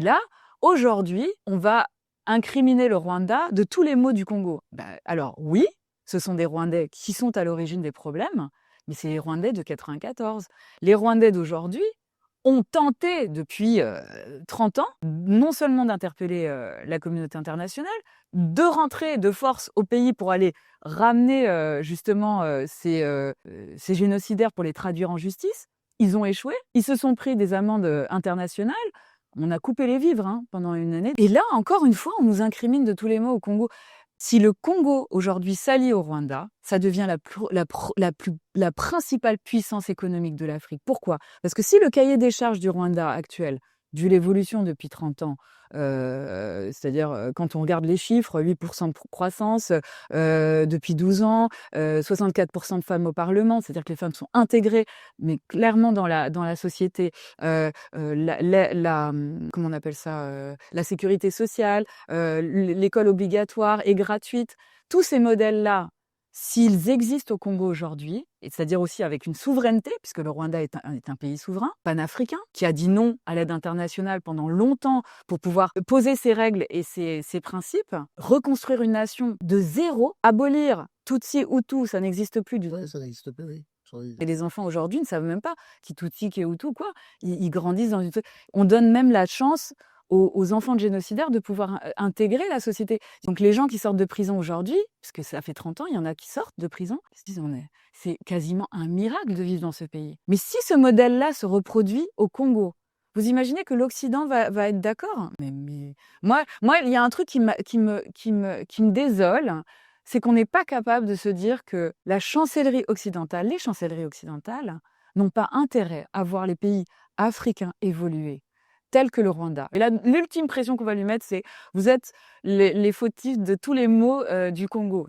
Et là, aujourd'hui, on va incriminer le Rwanda de tous les maux du Congo. Alors oui, ce sont des Rwandais qui sont à l'origine des problèmes, mais c'est les Rwandais de 94. Les Rwandais d'aujourd'hui ont tenté depuis 30 ans, non seulement d'interpeller la communauté internationale, de rentrer de force au pays pour aller ramener justement ces génocidaires pour les traduire en justice. Ils ont échoué, ils se sont pris des amendes internationales. On a coupé les vivres pendant une année. Et là, encore une fois, on nous incrimine de tous les maux au Congo. Si le Congo, aujourd'hui, s'allie au Rwanda, ça devient la principale puissance économique de l'Afrique. Pourquoi? Parce que si le cahier des charges du Rwanda actuel, vu l'évolution depuis 30 ans, c'est-à-dire quand on regarde les chiffres, 8% de croissance depuis 12 ans, 64% de femmes au Parlement, c'est-à-dire que les femmes sont intégrées, mais clairement dans la société, comment on appelle ça, la sécurité sociale, l'école obligatoire et gratuite. Tous ces modèles-là, s'ils existent au Congo aujourd'hui, et c'est-à-dire aussi avec une souveraineté, puisque le Rwanda est un pays souverain, panafricain, qui a dit non à l'aide internationale pendant longtemps pour pouvoir poser ses règles et ses principes, reconstruire une nation de zéro, abolir Tutsi, Hutu, ça n'existe plus du tout. Ouais, ça n'existe plus, oui. Et les enfants aujourd'hui ne savent même pas qui Tutsi, qui Hutu, quoi. Ils grandissent dans une... On donne même la chance aux enfants de génocidaires de pouvoir intégrer la société. Donc les gens qui sortent de prison aujourd'hui, parce que ça fait 30 ans, il y en a qui sortent de prison, ils se disent c'est quasiment un miracle de vivre dans ce pays. Mais si ce modèle-là se reproduit au Congo, vous imaginez que l'Occident va être d'accord? Mais moi, il y a un truc qui me désole, c'est qu'on n'est pas capable de se dire que les chancelleries occidentales n'ont pas intérêt à voir les pays africains évoluer, tels que le Rwanda. Et là, l'ultime pression qu'on va lui mettre, c'est « vous êtes les fautifs de tous les maux du Congo ».